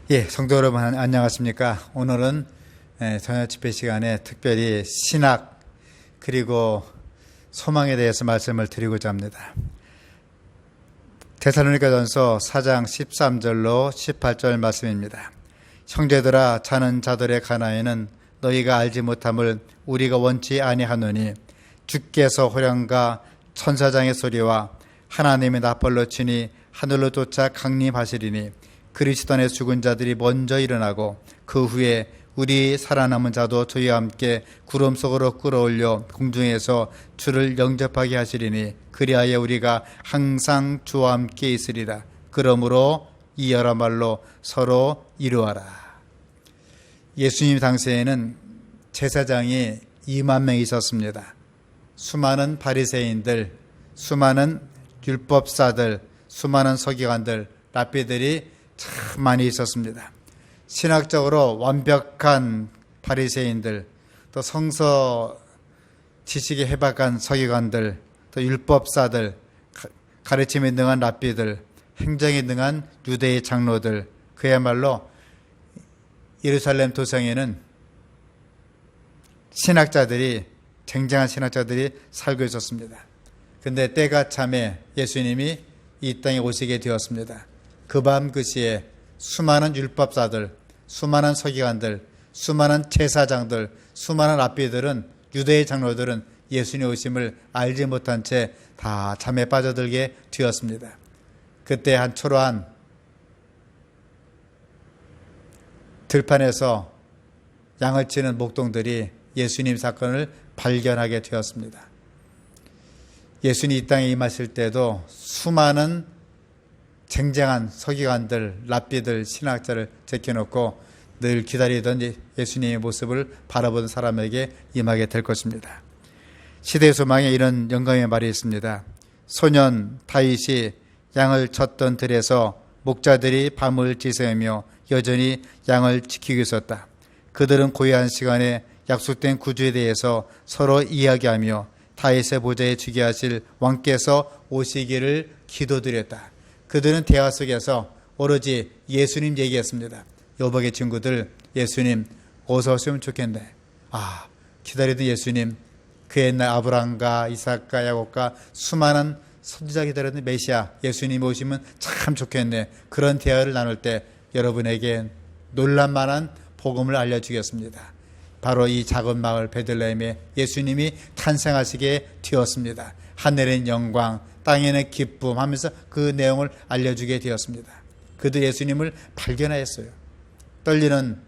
예, 성도 여러분 안녕하십니까? 오늘은 저녁 집회 시간에 특별히 신학 그리고 소망에 대해서 말씀을 드리고자 합니다. 데살로니가전서 4장 13절로 18절 말씀입니다. 형제들아, 자는 자들의 가나에는 너희가 알지 못함을 우리가 원치 아니하노니 주께서 호령과 천사장의 소리와 하나님의 나팔로 치니 하늘로 쫓아 강림하시리니 그리스도 안에 죽은 자들이 먼저 일어나고 그 후에 우리 살아남은 자도 저희와 함께 구름 속으로 끌어올려 공중에서 주를 영접하게 하시리니 그리하여 우리가 항상 주와 함께 있으리라. 그러므로 이 여러 말로 서로 이루어라. 예수님 당시에는 제사장이 2만 명이 있었습니다. 수많은 바리새인들, 수많은 율법사들, 수많은 서기관들, 랍비들이 참 많이 있었습니다. 신학적으로 완벽한 바리새인들, 또 성서 지식에 해박한 서기관들, 또 율법사들, 가르침에 능한 랍비들, 행정에 능한 유대의 장로들, 그야말로 예루살렘 도성에는 신학자들이, 쟁쟁한 신학자들이 살고 있었습니다. 근데 때가 참에 예수님이 이 땅에 오시게 되었습니다. 그 밤 그 시에 수많은 율법사들, 수많은 서기관들, 수많은 제사장들, 수많은 랍비들은, 유대의 장로들은 예수님의 오심을 알지 못한 채 다 잠에 빠져들게 되었습니다. 그때 한 초라한 들판에서 양을 치는 목동들이 예수님 사건을 발견하게 되었습니다. 예수님이 이 땅에 임하실 때도 수많은 쟁쟁한 서기관들, 랍비들, 신학자를 제껴놓고 늘 기다리던 예수님의 모습을 바라보는 사람에게 임하게 될 것입니다. 시대의 소망에 이런 영광의 말이 있습니다. 소년 다윗이 양을 쳤던 들에서 목자들이 밤을 지새우며 여전히 양을 지키고 있었다. 그들은 고요한 시간에 약속된 구주에 대해서 서로 이야기하며 다윗의 보좌에 주게 하실 왕께서 오시기를 기도드렸다. 그들은 대화 속에서 오로지 예수님 얘기했습니다. 여복의 친구들, 예수님 어서 오시면 좋겠네. 기다리던 예수님, 그 옛날 아브라함과 이삭과 야곱과 수많은 선지자 기다리던 메시아 예수님 오시면 참 좋겠네. 그런 대화를 나눌 때 여러분에게 놀랄만한 복음을 알려주겠습니다. 바로 이 작은 마을 베들레헴에 예수님이 탄생하시게 되었습니다. 하늘엔 영광, 땅에는 기쁨 하면서 그 내용을 알려주게 되었습니다. 그들 예수님을 발견하였어요. 떨리는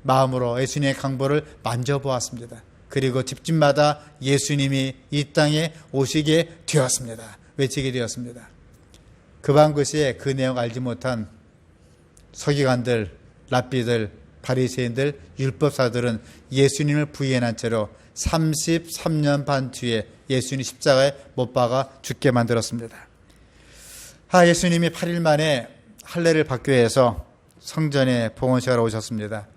마음으로 예수님의 강보를 만져보았습니다. 그리고 집집마다 예수님이 이 땅에 오시게 되었습니다. 외치게 되었습니다. 그 밤 그 시에 그 내용 알지 못한 서기관들, 랍비들, 바리새인들, 율법사들은 예수님을 부인한 채로 33년 반 뒤에 예수님 십자가에 못 박아 죽게 만들었습니다. 예수님이 8일 만에 할례를 받기 위해서 성전에 봉헌시하러 오셨습니다.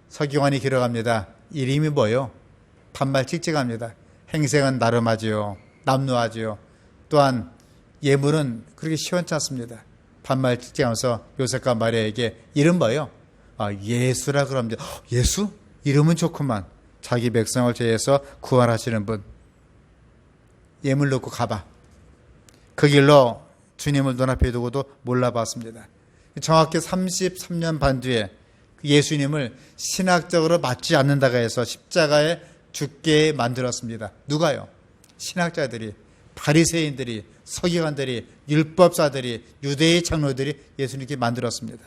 서기관이 기록합니다. 이름이 뭐요? 반말 찍찍합니다. 행색은 나름하지요. 남루하지요. 또한 예물은 그렇게 시원찮습니다. 반말 찍찍하면서 요셉과 마리아에게 이름 뭐요? 예수라 그럽니다. 예수? 이름은 좋구만. 자기 백성을 죄에서 구원하시는 분. 예물 놓고 가봐. 그 길로 주님을 눈앞에 두고도 몰라봤습니다. 정확히 33년 반 뒤에 예수님을 신학적으로 맞지 않는다고 해서 십자가에 죽게 만들었습니다. 누가요? 신학자들이, 바리새인들이, 서기관들이, 율법사들이, 유대의 장로들이 예수님께 만들었습니다.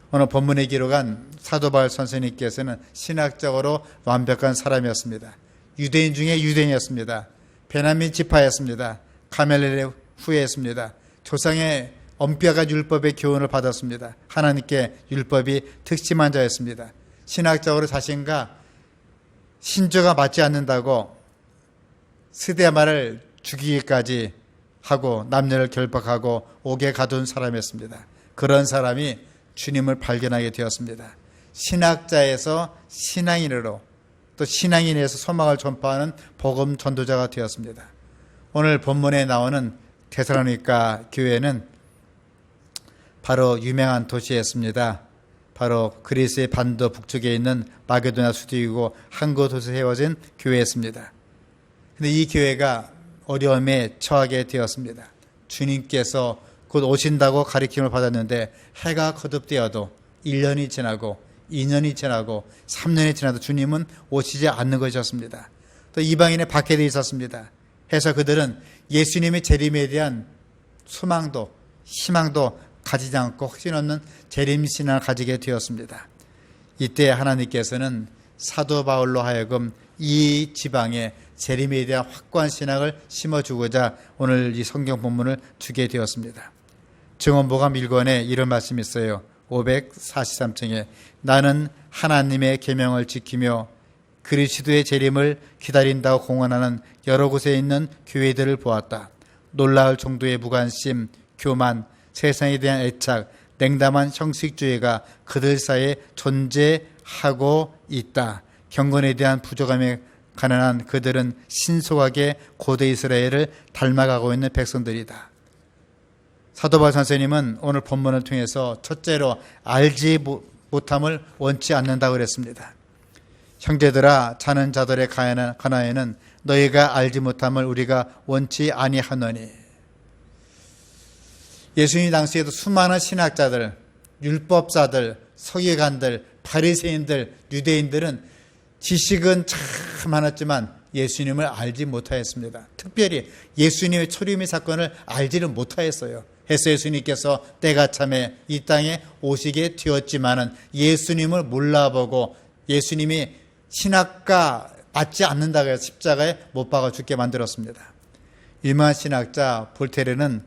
오늘 본문에 기록한 사도 바울 선생님께서는 신학적으로 완벽한 사람이었습니다. 유대인 중에 유대인이었습니다. 베냐민 지파였습니다. 가멜레의 후예였습니다. 조상의 엄격한 율법의 교훈을 받았습니다. 하나님께 율법이 특심한 자였습니다. 신학적으로 자신과 신조가 맞지 않는다고 스데마를 죽이기까지 하고 남녀를 결박하고 옥에 가둔 사람이었습니다. 그런 사람이 주님을 발견하게 되었습니다. 신학자에서 신앙인으로, 또 신앙인에서 소망을 전파하는 복음 전도자가 되었습니다. 오늘 본문에 나오는 데살로니가 교회는 바로 유명한 도시였습니다. 바로 그리스의 반도 북쪽에 있는 마게도냐 수도이고 한 곳에 세워진 교회였습니다. 근데 이 교회가 어려움에 처하게 되었습니다. 주님께서 곧 오신다고 가리킴을 받았는데 해가 거듭되어도 1년이 지나고 2년이 지나고 3년이 지나도 주님은 오시지 않는 것이었습니다. 또 이방인의 박해도 있었습니다. 해서 그들은 예수님의 재림에 대한 소망도 희망도 가지지 않고 확신 없는 재림신앙을 가지게 되었습니다. 이때 하나님께서는 사도 바울로 하여금 이 지방에 재림에 대한 확고한 신앙을 심어주고자 오늘 이 성경 본문을 주게 되었습니다. 증언보감 1권에 이런 말씀이 있어요. 543층에 나는 하나님의 계명을 지키며 그리스도의 재림을 기다린다고 공언하는 여러 곳에 있는 교회들을 보았다. 놀라울 정도의 무관심, 교만, 세상에 대한 애착, 냉담한 형식주의가 그들 사이에 존재하고 있다. 경건에 대한 부족함에 가난한 그들은 신속하게 고대 이스라엘을 닮아가고 있는 백성들이다. 사도 바울 선생님은 오늘 본문을 통해서 첫째로 알지 못함을 원치 않는다고 그랬습니다. 형제들아 자는 자들의 가나에는 너희가 알지 못함을 우리가 원치 아니하노니. 예수님 당시에도 수많은 신학자들, 율법사들, 서기관들, 바리새인들, 유대인들은 지식은 참 많았지만 예수님을 알지 못하였습니다. 특별히 예수님의 초림의 사건을 알지를 못하였어요. 해서 예수님께서 때가 참에 이 땅에 오시게 되었지만은 예수님을 몰라보고 예수님이 신학과 맞지 않는다고 해서 십자가에 못 박아 죽게 만들었습니다. 유명한 신학자 볼테르는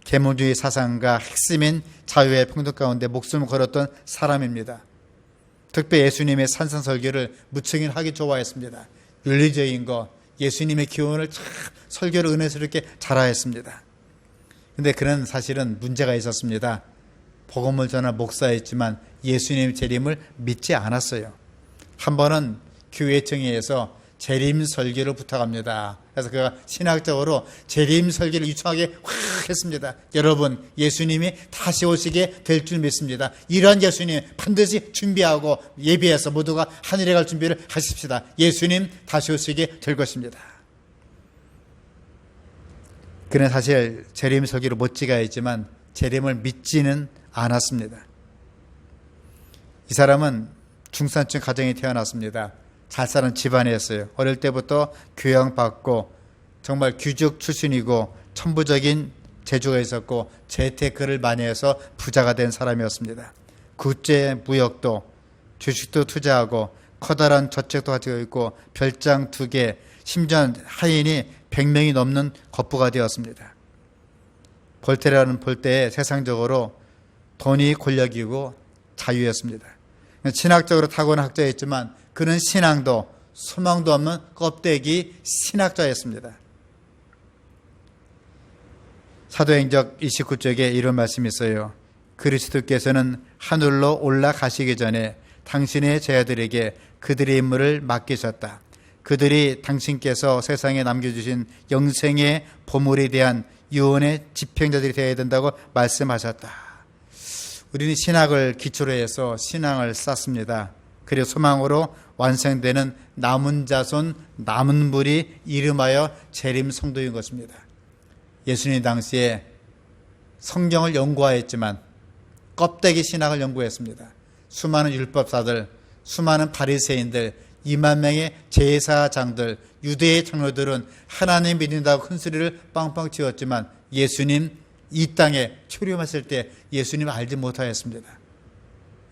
계몽주의 사상과 핵심인 자유의 평등 가운데 목숨을 걸었던 사람입니다. 특히 예수님의 산상설교를 무척이나 하기 좋아했습니다. 윤리적인 거, 예수님의 기원을 참 설교를 은혜스럽게 잘하였습니다. 근데 그는 사실은 문제가 있었습니다. 복음을 전한 목사였지만 예수님 재림을 믿지 않았어요. 한 번은 교회청에서 재림 설교를 부탁합니다. 그래서 그가 신학적으로 재림 설교를 유창하게 확 했습니다. 여러분, 예수님이 다시 오시게 될 줄 믿습니다. 이러한 예수님 반드시 준비하고 예비해서 모두가 하늘에 갈 준비를 하십시다. 예수님 다시 오시게 될 것입니다. 그는 사실 재림 설교를 못지가 했지만 재림을 믿지는 않았습니다. 이 사람은 중산층 가정에 태어났습니다. 잘 사는 집안이었어요. 어릴 때부터 교양받고 정말 귀족 출신이고 천부적인 재주가 있었고 재테크를 많이 해서 부자가 된 사람이었습니다. 국제 무역도 주식도 투자하고 커다란 저택도 가지고 있고 별장 2개, 심지어 하인이 100명이 넘는 거부가 되었습니다. 볼테르는 볼 때에 세상적으로 돈이 권력이고 자유였습니다. 신학적으로 타고난 학자였지만 그는 신앙도 소망도 없는 껍데기 신학자였습니다. 사도행적 29쪽에 이런 말씀이 있어요. 그리스도께서는 하늘로 올라가시기 전에 당신의 제자들에게 그들의 임무를 맡기셨다. 그들이 당신께서 세상에 남겨주신 영생의 보물에 대한 유언의 집행자들이 되어야 된다고 말씀하셨다. 우리는 신학을 기초로 해서 신앙을 쌓습니다. 그리고 소망으로 완성되는 남은 자손, 남은 불이 이름하여 재림 성도인 것입니다. 예수님 당시에 성경을 연구하였지만 껍데기 신학을 연구했습니다. 수많은 율법사들, 수많은 바리새인들, 2만 명의 제사장들, 유대의 장로들은 하나님 믿는다고 큰 소리를 빵빵 치웠지만 예수님 이 땅에 초림하실 때 예수님 알지 못하였습니다.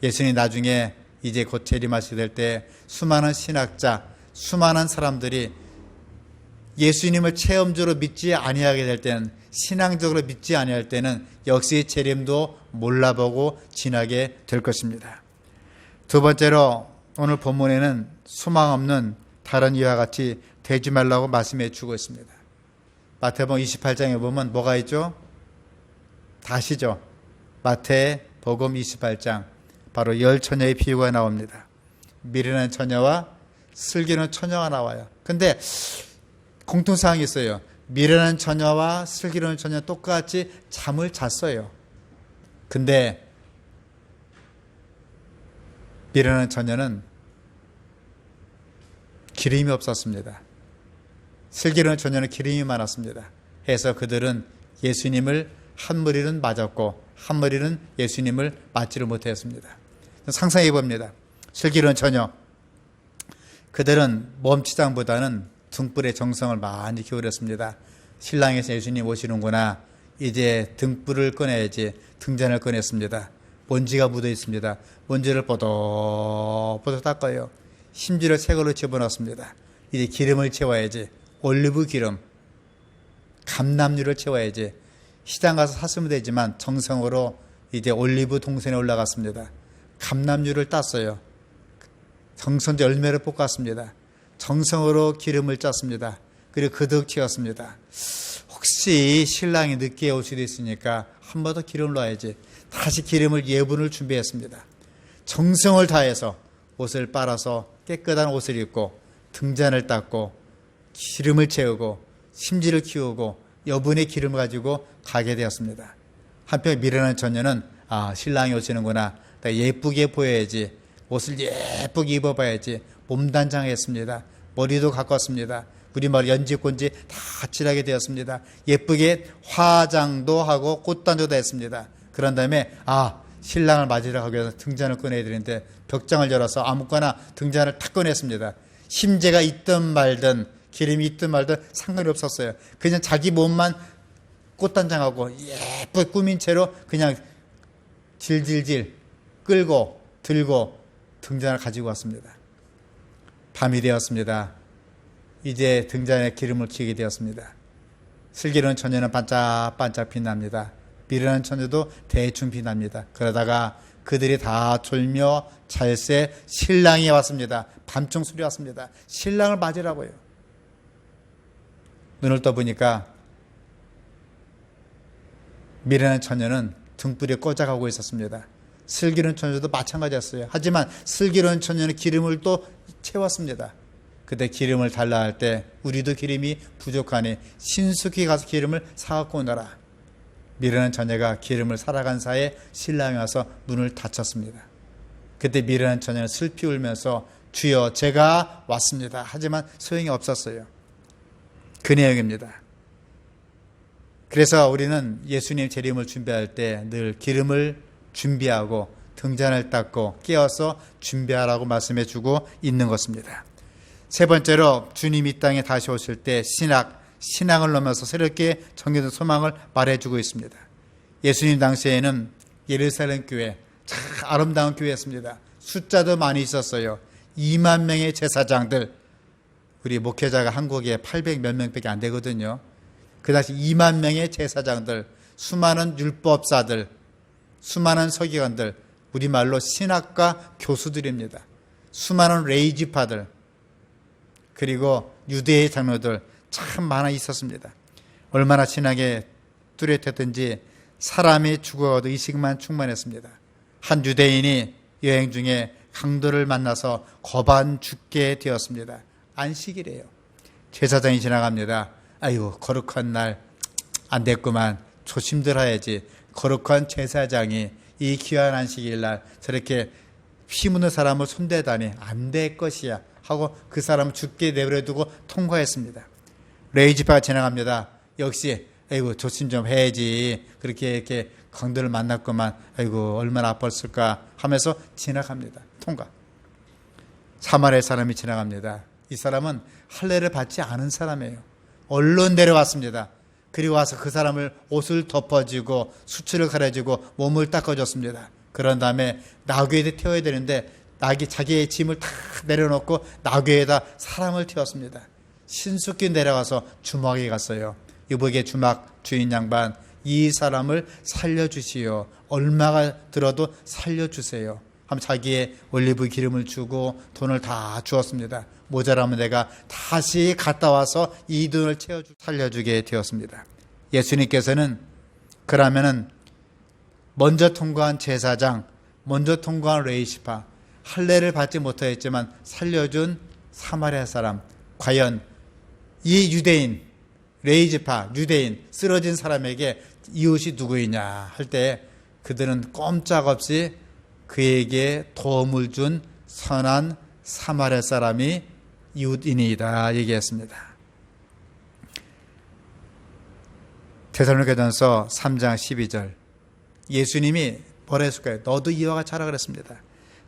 예수님 나중에 이제 곧 재림하시게 될 때 수많은 신학자, 수많은 사람들이 예수님을 체험적으로 믿지 아니하게 될 때는, 신앙적으로 믿지 아니할 때는 역시 재림도 몰라보고 지나게 될 것입니다. 두 번째로 오늘 본문에는 소망 없는 다른 이와 같이 되지 말라고 말씀해 주고 있습니다. 마태복음 28장에 보면 뭐가 있죠? 다시죠. 마태복음 28장 바로 10처녀의 비유가 나옵니다. 미련한 처녀와 슬기로운 처녀가 나와요. 근데 공통사항이 있어요. 미련한 처녀와 슬기로운 처녀 똑같이 잠을 잤어요. 근데 미련한 처녀는 기름이 없었습니다. 슬기로운 처녀는 기름이 많았습니다. 해서 그들은 예수님을 한 무리는 맞았고 한 무리는 예수님을 맞지를 못했습니다. 상상해 봅니다. 슬기로운 처녀, 그들은 몸치장보다는 등불의 정성을 많이 기울였습니다. 신랑에서 예수님 오시는구나, 이제 등불을 꺼내야지 등잔을 꺼냈습니다. 먼지가 묻어 있습니다. 먼지를 뽀독뽀독 닦아요. 심지를 새 걸로 집어넣습니다. 이제 기름을 채워야지. 올리브 기름, 감람유를 채워야지. 시장 가서 샀으면 되지만 정성으로 이제 올리브 동선에 올라갔습니다. 감람유를 땄어요. 정성제 열매를 볶았습니다. 정성으로 기름을 짰습니다. 그리고 그득 채웠습니다. 혹시 신랑이 늦게 올 수도 있으니까 한 번 더 기름을 넣어야지. 다시 기름을 예분을 준비했습니다. 정성을 다해서 옷을 빨아서 깨끗한 옷을 입고 등잔을 닦고 기름을 채우고 심지를 키우고 여분의 기름을 가지고 가게 되었습니다. 한편 미련한 처녀는 신랑이 오시는구나, 예쁘게 보여야지, 옷을 예쁘게 입어봐야지 몸단장했습니다. 머리도 가꿨습니다. 우리말 연지꼰지 다 칠하게 되었습니다. 예쁘게 화장도 하고 꽃단조도 했습니다. 그런 다음에 신랑을 맞으러 가기 위해서 등잔을 꺼내야 되는데 벽장을 열어서 아무거나 등잔을 탁 꺼냈습니다. 심재가 있든 말든 기름이 있든 말든 상관이 없었어요. 그냥 자기 몸만 꽃단장하고 예쁘게 꾸민 채로 그냥 질질질 끌고 들고 등잔을 가지고 왔습니다. 밤이 되었습니다. 이제 등잔에 기름을 켜게 되었습니다. 슬기로운 처녀는 반짝반짝 빛납니다. 미련한 처녀도 대충 빛납니다. 그러다가 그들이 다 졸며 잘새 신랑이 왔습니다. 밤중 술이 왔습니다. 신랑을 맞으라고요. 눈을 떠보니까 미련한 처녀는 등불이 꽂아가고 있었습니다. 슬기로운 처녀도 마찬가지였어요. 하지만 슬기로운 처녀는 기름을 또 채웠습니다. 그때 기름을 달라 할 때 우리도 기름이 부족하니 신속히 가서 기름을 사갖고 오너라. 미련한 처녀가 기름을 사러간 사이에 신랑이 와서 문을 닫혔습니다. 그때 미련한 처녀는 슬피 울면서 주여 제가 왔습니다. 하지만 소용이 없었어요. 그 내용입니다. 그래서 우리는 예수님 재림을 준비할 때 늘 기름을 준비하고 등잔을 닦고 깨어서 준비하라고 말씀해 주고 있는 것입니다. 세 번째로 주님 이 땅에 다시 오실 때 신앙을 넘어서 새롭게 정해진 소망을 말해주고 있습니다. 예수님 당시에는 예루살렘 교회, 참 아름다운 교회였습니다. 숫자도 많이 있었어요. 2만 명의 제사장들, 우리 목회자가 한국에 800 몇 명밖에 안 되거든요. 그 당시 2만 명의 제사장들, 수많은 율법사들, 수많은 서기관들, 우리말로 신학과 교수들입니다. 수많은 레이지파들, 그리고 유대의 장로들 참 많아 있었습니다. 얼마나 신학에 뚜렷했든지 사람이 죽어도 의식만 충만했습니다. 한 유대인이 여행 중에 강도를 만나서 거반 죽게 되었습니다. 안식이래요. 제사장이 지나갑니다. 아이고 거룩한 날 안 됐구만, 조심들 해야지. 거룩한 제사장이 이 귀한 안식일 날 저렇게 피 묻는 사람을 손대다니 안 될 것이야 하고 그 사람을 죽게 내버려두고 통과했습니다. 레이지파가 지나갑니다. 역시 아이고 조심 좀 해야지, 그렇게 이렇게 강도를 만났구만, 아이고 얼마나 아팠을까 하면서 지나갑니다. 통과. 사마리아 사람이 지나갑니다. 이 사람은 할례를 받지 않은 사람이에요. 얼른 내려왔습니다. 그리고 와서 그 사람을 옷을 덮어주고 수치를 가려주고 몸을 닦아줬습니다. 그런 다음에 나귀에 태워야 되는데 자기의 짐을 다 내려놓고 나귀에다 사람을 태웠습니다. 신속히 내려가서 주막에 갔어요. 여보게 주막 주인 양반, 이 사람을 살려주시오. 얼마가 들어도 살려주세요. 하면 자기의 올리브 기름을 주고 돈을 다 주었습니다. 모자라면 내가 다시 갔다 와서 이 돈을 살려주게 되었습니다. 예수님께서는 그러면은 먼저 통과한 제사장, 먼저 통과한 레이시파, 할례를 받지 못하였지만 살려준 사마리아 사람, 과연 이 유대인, 레이지파, 유대인, 쓰러진 사람에게 이웃이 누구이냐 할 때 그들은 꼼짝없이 그에게 도움을 준 선한 사마리아 사람이 이웃이니이다 얘기했습니다. 데살로니가전서 3장 12절 예수님이 뭐라 했을까요? 너도 이와 같이 하라 그랬습니다.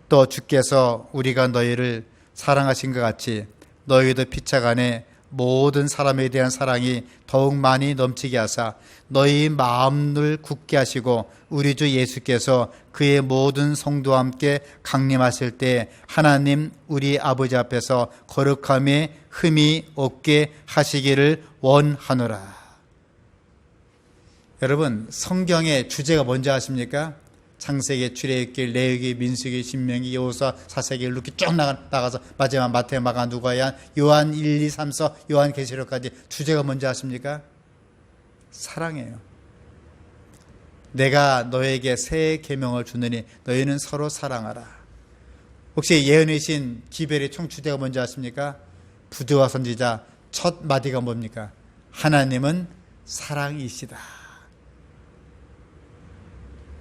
또 주께서 우리가 너희를 사랑하신 것 같이 너희도 피차 간에 모든 사람에 대한 사랑이 더욱 많이 넘치게 하사 너희 마음을 굳게 하시고 우리 주 예수께서 그의 모든 성도와 함께 강림하실 때 하나님 우리 아버지 앞에서 거룩함에 흠이 없게 하시기를 원하노라. 여러분, 성경의 주제가 뭔지 아십니까? 창세기, 출애굽기, 레위기, 민수기, 신명기, 여호수아, 사사기 이렇게 쭉 나가서 마지막 마태, 마가, 누가야, 요한 1, 2, 3서, 요한 계시록까지 주제가 뭔지 아십니까? 사랑이에요. 내가 너에게 새 계명을 주느니 너희는 서로 사랑하라. 혹시 예언이신 기별의 총 주제가 뭔지 아십니까? 부조와 선지자 첫 마디가 뭡니까? 하나님은 사랑이시다.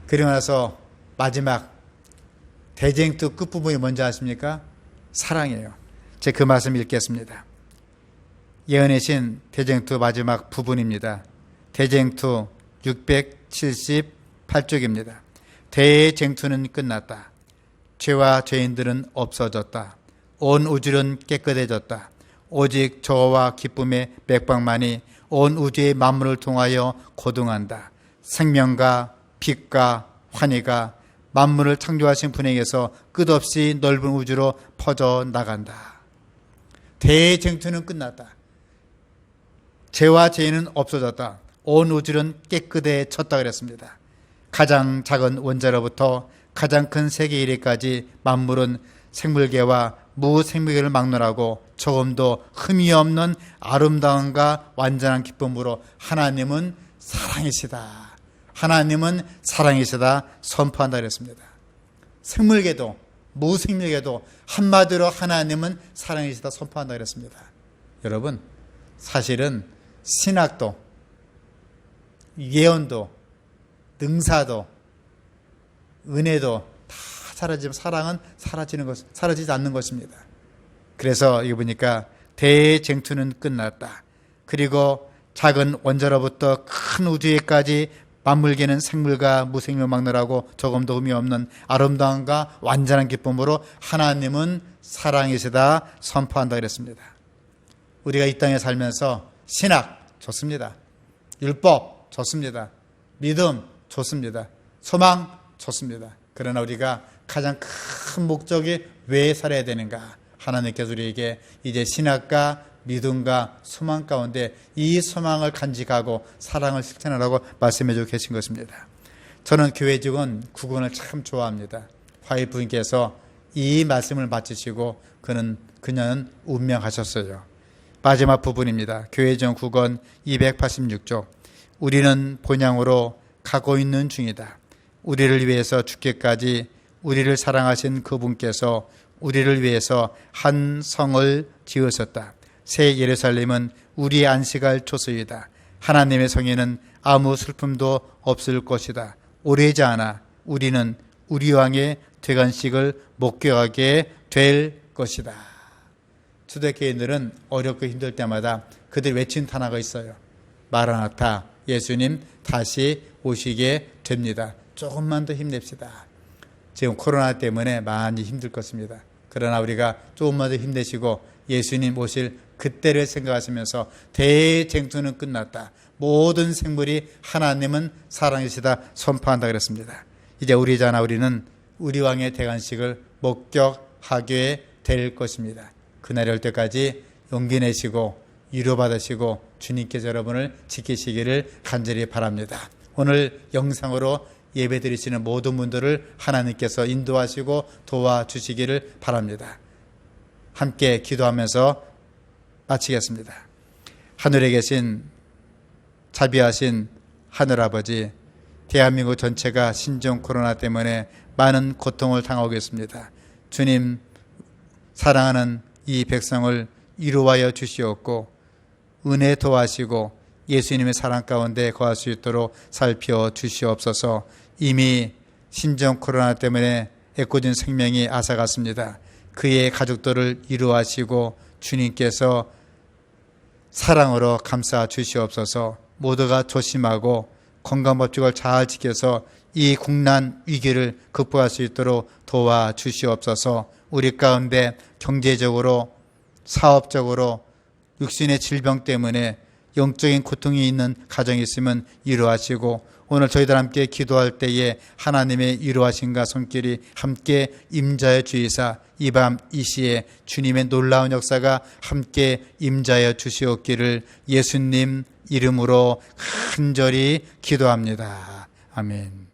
그리고 나서 마지막 대쟁투 끝부분이 뭔지 아십니까? 사랑이에요. 제가 그 말씀 읽겠습니다. 예언의 신 대쟁투 마지막 부분입니다. 대쟁투 678쪽입니다. 대쟁투는 끝났다. 죄와 죄인들은 없어졌다. 온 우주는 깨끗해졌다. 오직 저와 기쁨의 맥박만이 온 우주의 만물을 통하여 고동한다. 생명과 빛과 환희가 만물을 창조하신 분에게서 끝없이 넓은 우주로 퍼져 나간다. 대쟁투는 끝났다. 죄와 죄는 없어졌다. 온 우주는 깨끗해졌다 그랬습니다. 가장 작은 원자로부터 가장 큰 세계 이래까지 만물은 생물계와 무생물계를 막론하고 조금도 흠이 없는 아름다움과 완전한 기쁨으로 하나님은 사랑이시다. 하나님은 사랑이시다 선포한다 그랬습니다. 생물계도 무생물계도 한마디로 하나님은 사랑이시다 선포한다 그랬습니다. 여러분, 사실은 신학도 예언도 능사도 은혜도 다 사라지면 사랑은 사라지지 않는 것입니다. 그래서 이거 보니까 대쟁투는 끝났다. 그리고 작은 원자로부터 큰 우주에까지 만물계는 생물과 무생물 막론하고 조금도 흠이 없는 아름다움과 완전한 기쁨으로 하나님은 사랑이시다 선포한다 그랬습니다. 우리가 이 땅에 살면서 신학 좋습니다. 율법 좋습니다. 믿음 좋습니다. 소망 좋습니다. 그러나 우리가 가장 큰 목적이 왜 살아야 되는가? 하나님께서 우리에게 이제 신학과 믿음과 소망 가운데 이 소망을 간직하고 사랑을 실천하라고 말씀해 주고 계신 것입니다. 저는 교회 직원 구건을 참 좋아합니다. 화이 부인께서 이 말씀을 마치시고 그녀는 운명하셨어요. 마지막 부분입니다. 교회 직원 구건 286쪽. 우리는 본향으로 가고 있는 중이다. 우리를 위해서 죽기까지 우리를 사랑하신 그분께서 우리를 위해서 한 성을 지으셨다. 새 예루살렘은 우리의 안식할 초소이다. 하나님의 성에는 아무 슬픔도 없을 것이다. 오래지 않아 우리는 우리 왕의 되관식을 목격하게 될 것이다. 초대교인들은 어렵고 힘들 때마다 그들 외친 단어가 있어요. 마라나타, 예수님 다시 오시게 됩니다. 조금만 더 힘냅시다. 지금 코로나 때문에 많이 힘들 것입니다. 그러나 우리가 조금만 더 힘내시고 예수님 오실 그때를 생각하시면서 대쟁투는 끝났다. 모든 생물이 하나님은 사랑이시다 선포한다 그랬습니다. 이제 우리는 우리 왕의 대관식을 목격하게 될 것입니다. 그날이 올 때까지 용기 내시고 위로받으시고 주님께서 여러분을 지키시기를 간절히 바랍니다. 오늘 영상으로 예배드리시는 모든 분들을 하나님께서 인도하시고 도와주시기를 바랍니다. 함께 기도하면서 마치겠습니다. 하늘에 계신 자비하신 하늘아버지, 대한민국 전체가 신종 코로나 때문에 많은 고통을 당하고 있습니다. 주님, 사랑하는 이 백성을 위로하여 주시옵고 은혜 도와시고 예수님의 사랑 가운데 거할 수 있도록 살펴 주시옵소서. 이미 신종 코로나 때문에 애꿎은 생명이 앗아갔습니다. 그의 가족들을 위로하시고 주님께서 사랑으로 감싸 주시옵소서. 모두가 조심하고 건강법칙을 잘 지켜서 이 국난 위기를 극복할 수 있도록 도와주시옵소서. 우리 가운데 경제적으로, 사업적으로, 육신의 질병 때문에 영적인 고통이 있는 가정이 있으면 위로하시고, 오늘 저희들 함께 기도할 때에 하나님의 위로하심과 손길이 함께 임자여 주이사 이 밤 이 시에 주님의 놀라운 역사가 함께 임자여 주시옵기를 예수님 이름으로 간절히 기도합니다. 아멘.